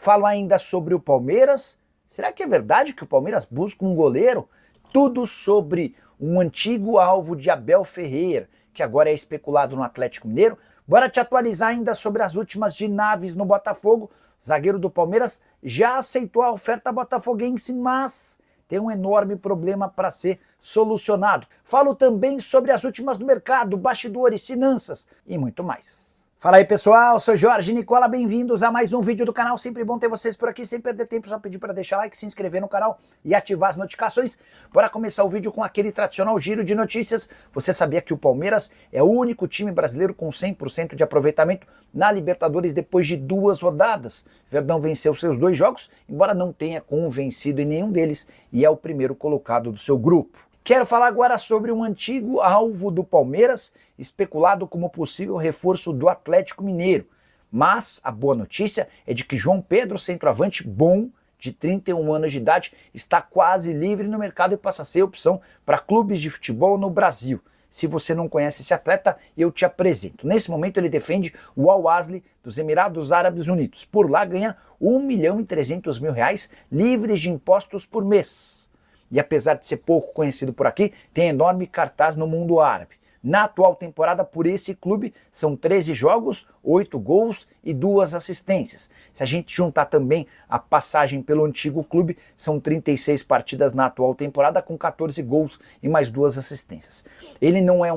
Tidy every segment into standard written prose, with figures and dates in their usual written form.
Falo ainda sobre o Palmeiras. Será que é verdade que o Palmeiras busca um goleiro? Tudo sobre um antigo alvo de Abel Ferreira, que agora é especulado no Atlético Mineiro. Bora te atualizar ainda sobre as últimas de Naves no Botafogo. O zagueiro do Palmeiras já aceitou a oferta botafoguense, mas tem um enorme problema para ser solucionado. Falo também sobre as últimas do mercado, bastidores, finanças e muito mais. Fala aí pessoal, sou Jorge Nicola, bem-vindos a mais um vídeo do canal, sempre bom ter vocês por aqui, sem perder tempo, só pedir para deixar like, se inscrever no canal e ativar as notificações. Bora começar o vídeo com aquele tradicional giro de notícias. Você sabia que o Palmeiras é o único time brasileiro com 100% de aproveitamento na Libertadores depois de 2 rodadas? Verdão venceu seus 2 jogos, embora não tenha convencido em nenhum deles, e é o primeiro colocado do seu grupo. Quero falar agora sobre um antigo alvo do Palmeiras, especulado como possível reforço do Atlético Mineiro. Mas a boa notícia é de que João Pedro, centroavante bom, de 31 anos de idade, está quase livre no mercado e passa a ser opção para clubes de futebol no Brasil. Se você não conhece esse atleta, eu te apresento. Nesse momento ele defende o Al-Ahly dos Emirados Árabes Unidos. Por lá ganha R$1.300.000 livres de impostos por mês. E apesar de ser pouco conhecido por aqui, tem enorme cartaz no mundo árabe. Na atual temporada, por esse clube, são 13 jogos, 8 gols e 2 assistências. Se a gente juntar também a passagem pelo antigo clube, são 36 partidas na atual temporada, com 14 gols e mais 2 assistências. Ele não é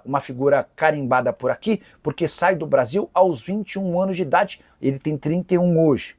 uma figura carimbada por aqui, porque sai do Brasil aos 21 anos de idade, ele tem 31 hoje.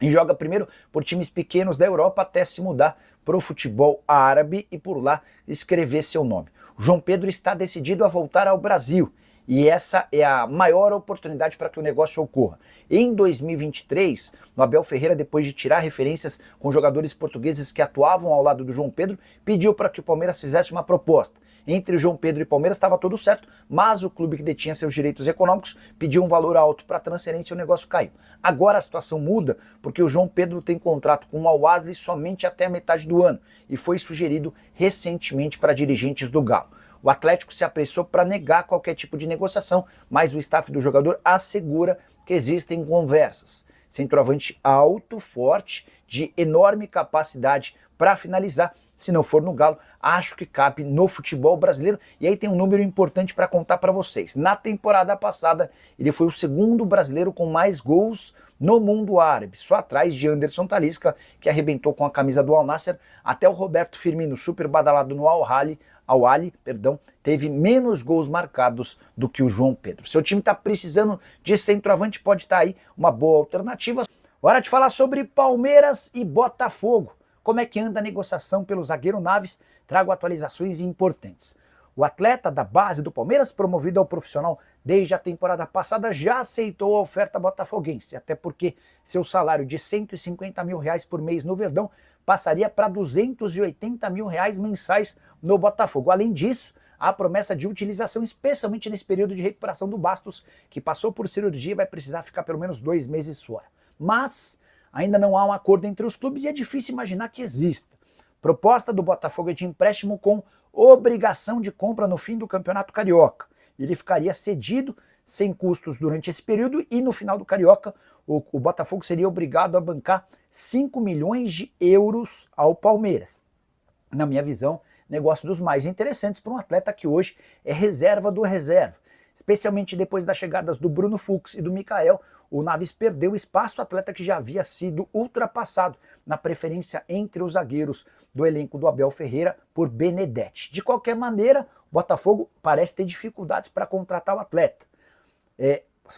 E joga primeiro por times pequenos da Europa até se mudar para o futebol árabe e por lá escrever seu nome. O João Pedro está decidido a voltar ao Brasil e essa é a maior oportunidade para que o negócio ocorra. Em 2023, o Abel Ferreira, depois de tirar referências com jogadores portugueses que atuavam ao lado do João Pedro, pediu para que o Palmeiras fizesse uma proposta. Entre o João Pedro e o Palmeiras estava tudo certo, mas o clube que detinha seus direitos econômicos pediu um valor alto para a transferência e o negócio caiu. Agora a situação muda porque o João Pedro tem contrato com o Al-Ahly somente até a metade do ano e foi sugerido recentemente para dirigentes do Galo. O Atlético se apressou para negar qualquer tipo de negociação, mas o staff do jogador assegura que existem conversas. Centroavante alto, forte, de enorme capacidade para finalizar. Se não for no Galo, acho que cabe no futebol brasileiro. E aí tem um número importante para contar para vocês. Na temporada passada, ele foi o segundo brasileiro com mais gols no mundo árabe, só atrás de Anderson Talisca, que arrebentou com a camisa do Al-Nassr, até o Roberto Firmino, super badalado no Al-Ahly, teve menos gols marcados do que o João Pedro. Seu time está precisando de centroavante, pode estar aí uma boa alternativa. Hora de falar sobre Palmeiras e Botafogo. Como é que anda a negociação pelo zagueiro Naves? Trago atualizações importantes. O atleta da base do Palmeiras, promovido ao profissional desde a temporada passada, já aceitou a oferta botafoguense, até porque seu salário de R$150 mil por mês no Verdão passaria para R$280 mil mensais no Botafogo. Além disso, há a promessa de utilização, especialmente nesse período de recuperação do Bastos, que passou por cirurgia e vai precisar ficar pelo menos 2 meses fora. Mas ainda não há um acordo entre os clubes e é difícil imaginar que exista. Proposta do Botafogo é de empréstimo com obrigação de compra no fim do Campeonato Carioca. Ele ficaria cedido sem custos durante esse período e no final do Carioca o Botafogo seria obrigado a bancar 5 milhões de euros ao Palmeiras. Na minha visão, negócio dos mais interessantes para um atleta que hoje é reserva do reserva. Especialmente depois das chegadas do Bruno Fux e do Mikael, o Naves perdeu espaço, atleta que já havia sido ultrapassado na preferência entre os zagueiros do elenco do Abel Ferreira por Benedetti. De qualquer maneira, o Botafogo parece ter dificuldades para contratar o atleta.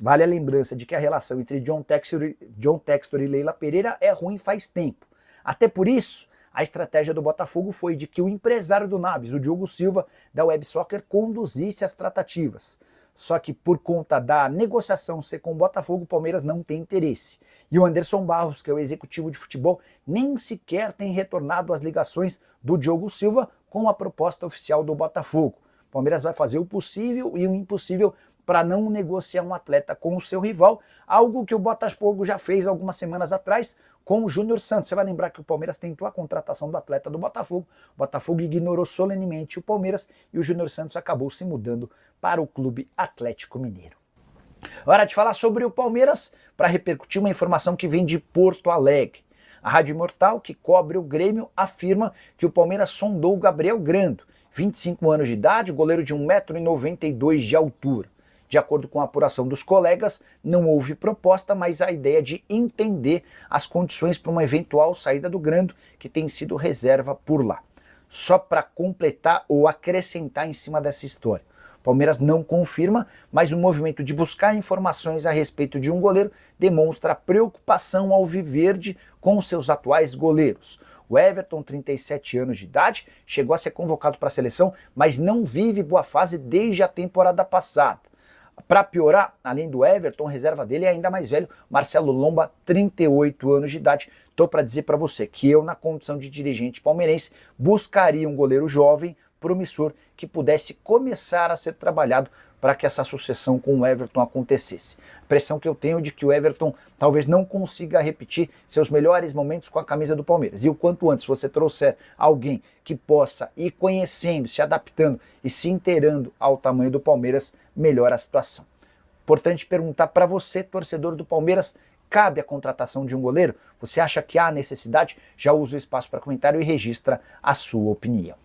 Vale a lembrança de que a relação entre John Textor e Leila Pereira é ruim faz tempo. Até por isso, a estratégia do Botafogo foi de que o empresário do Naves, o Diogo Silva, da Web Soccer, conduzisse as tratativas. Só que por conta da negociação ser com o Botafogo, o Palmeiras não tem interesse. E o Anderson Barros, que é o executivo de futebol, nem sequer tem retornado às ligações do Diogo Silva com a proposta oficial do Botafogo. O Palmeiras vai fazer o possível e o impossível para não negociar um atleta com o seu rival, algo que o Botafogo já fez algumas semanas atrás com o Júnior Santos. Você vai lembrar que o Palmeiras tentou a contratação do atleta do Botafogo, o Botafogo ignorou solenemente o Palmeiras e o Júnior Santos acabou se mudando para o Clube Atlético Mineiro. Hora de falar sobre o Palmeiras para repercutir uma informação que vem de Porto Alegre. A Rádio Imortal, que cobre o Grêmio, afirma que o Palmeiras sondou o Gabriel Grando, 25 anos de idade, goleiro de 1,92 m de altura. De acordo com a apuração dos colegas, não houve proposta, mas a ideia de entender as condições para uma eventual saída do Grando, que tem sido reserva por lá. Só para completar ou acrescentar em cima dessa história. O Palmeiras não confirma, mas o movimento de buscar informações a respeito de um goleiro demonstra preocupação alviverde com seus atuais goleiros. O Everton, 37 anos de idade, chegou a ser convocado para a seleção, mas não vive boa fase desde a temporada passada. Para piorar, além do Everton, reserva dele é ainda mais velho, Marcelo Lomba, 38 anos de idade. Estou para dizer para você que eu, na condição de dirigente palmeirense, buscaria um goleiro jovem, promissor, que pudesse começar a ser trabalhado para que essa sucessão com o Everton acontecesse. A impressão que eu tenho de que o Everton talvez não consiga repetir seus melhores momentos com a camisa do Palmeiras. E o quanto antes você trouxer alguém que possa ir conhecendo, se adaptando e se inteirando ao tamanho do Palmeiras, melhora a situação. Importante perguntar para você, torcedor do Palmeiras, cabe a contratação de um goleiro? Você acha que há necessidade? Já usa o espaço para comentário e registra a sua opinião.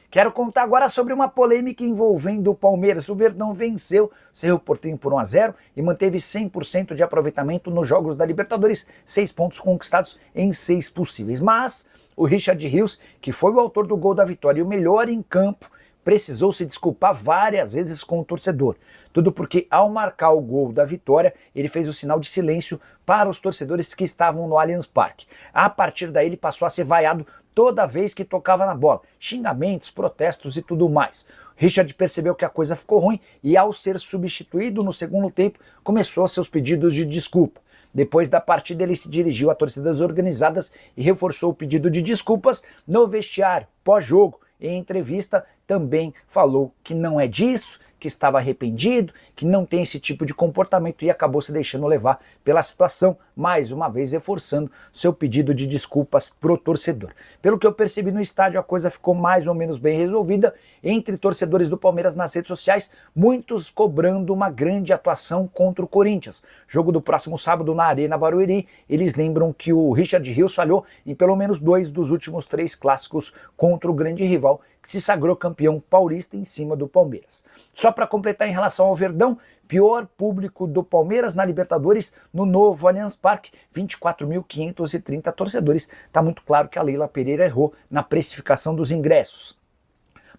Quero contar agora sobre uma polêmica envolvendo o Palmeiras. O Verdão venceu o Cerro Porteño por 1-0 e manteve 100% de aproveitamento nos jogos da Libertadores, 6 pontos conquistados em 6 possíveis. Mas o Richard Rios, que foi o autor do gol da vitória e o melhor em campo, precisou se desculpar várias vezes com o torcedor. Tudo porque, ao marcar o gol da vitória, ele fez o sinal de silêncio para os torcedores que estavam no Allianz Parque. A partir daí, ele passou a ser vaiado toda vez que tocava na bola. Xingamentos, protestos e tudo mais. Richard percebeu que a coisa ficou ruim e, ao ser substituído no segundo tempo, começou seus pedidos de desculpa. Depois da partida, ele se dirigiu a torcidas organizadas e reforçou o pedido de desculpas no vestiário, pós-jogo. Em entrevista, também falou que não é disso, que estava arrependido, que não tem esse tipo de comportamento e acabou se deixando levar pela situação, mais uma vez reforçando seu pedido de desculpas pro torcedor. Pelo que eu percebi no estádio, a coisa ficou mais ou menos bem resolvida entre torcedores do Palmeiras nas redes sociais, muitos cobrando uma grande atuação contra o Corinthians. Jogo do próximo sábado na Arena Barueri, eles lembram que o Richard Rios falhou em pelo menos 2 dos últimos 3 clássicos contra o grande rival, que se sagrou campeão paulista em cima do Palmeiras. Só para completar em relação ao Verdão, pior público do Palmeiras na Libertadores no novo Allianz Parque, 24.530 torcedores. Tá muito claro que a Leila Pereira errou na precificação dos ingressos.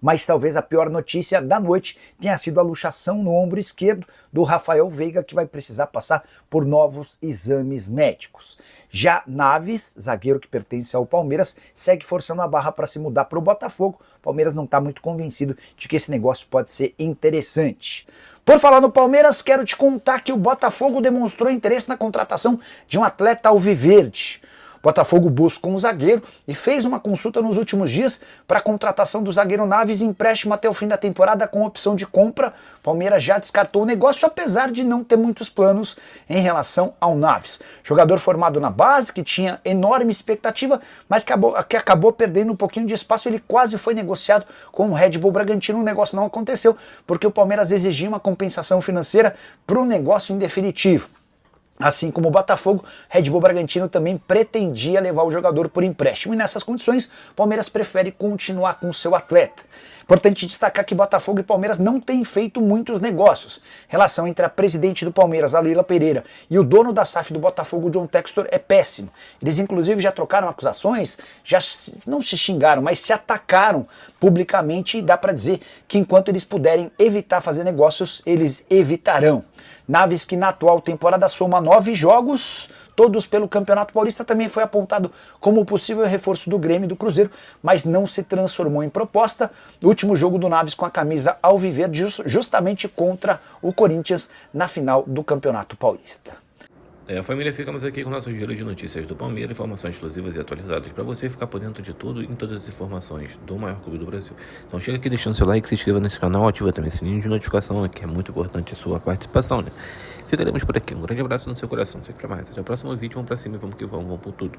Mas talvez a pior notícia da noite tenha sido a luxação no ombro esquerdo do Rafael Veiga, que vai precisar passar por novos exames médicos. Já Naves, zagueiro que pertence ao Palmeiras, segue forçando a barra para se mudar para o Botafogo. O Palmeiras não está muito convencido de que esse negócio pode ser interessante. Por falar no Palmeiras, quero te contar que o Botafogo demonstrou interesse na contratação de um atleta alviverde. Botafogo busca um zagueiro e fez uma consulta nos últimos dias para a contratação do zagueiro Naves, empréstimo até o fim da temporada com opção de compra. Palmeiras já descartou o negócio, apesar de não ter muitos planos em relação ao Naves. Jogador formado na base, que tinha enorme expectativa, mas que acabou perdendo um pouquinho de espaço. Ele quase foi negociado com o Red Bull Bragantino, o negócio não aconteceu, porque o Palmeiras exigia uma compensação financeira para o negócio em definitivo. Assim como o Botafogo, Red Bull Bragantino também pretendia levar o jogador por empréstimo. E nessas condições, o Palmeiras prefere continuar com o seu atleta. Importante destacar que Botafogo e Palmeiras não têm feito muitos negócios. A relação entre a presidente do Palmeiras, a Leila Pereira, e o dono da SAF do Botafogo, John Textor, é péssimo. Eles inclusive já trocaram acusações, já não se xingaram, mas se atacaram publicamente, e dá para dizer que enquanto eles puderem evitar fazer negócios, eles evitarão. Naves, que na atual temporada soma 9 jogos, todos pelo Campeonato Paulista, também foi apontado como possível reforço do Grêmio e do Cruzeiro, mas não se transformou em proposta. O último jogo do Naves com a camisa alviverde, justamente contra o Corinthians na final do Campeonato Paulista. Família, ficamos aqui com o nosso giro de notícias do Palmeiras, informações exclusivas e atualizadas para você ficar por dentro de tudo e em todas as informações do maior clube do Brasil. Então chega aqui deixando seu like, se inscreva nesse canal, ativa também o sininho de notificação, que é muito importante a sua participação, né? Ficaremos por aqui, um grande abraço no seu coração, sempre mais. Até o próximo vídeo, vamos pra cima e vamos que vamos por tudo.